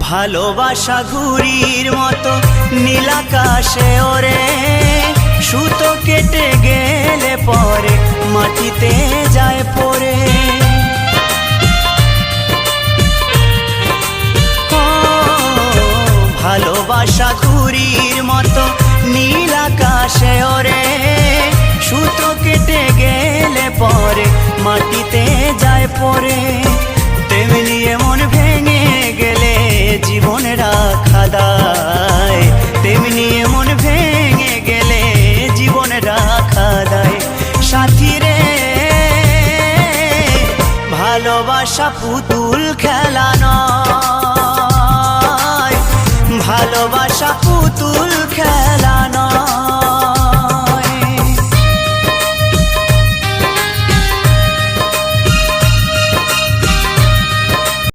ভালোবাসা ঘুড়ির মতো নীল আকাশে ওরে, সুতো কেটে গেলে পরে মাটিতে যায় পড়ে। ভালোবাসা ঘুড়ির মতো নীল আকাশে ওরে, সুতো কেটে গেলে পরে মাটিতে যায় পড়ে। তেমনি মন ভেঙে গেলে জীবন রাখা দায়, তেমনি মন ভেঙে গেলে জীবন রাখা দায়। সাথী রে ভালোবাসা পুতুল খেলানো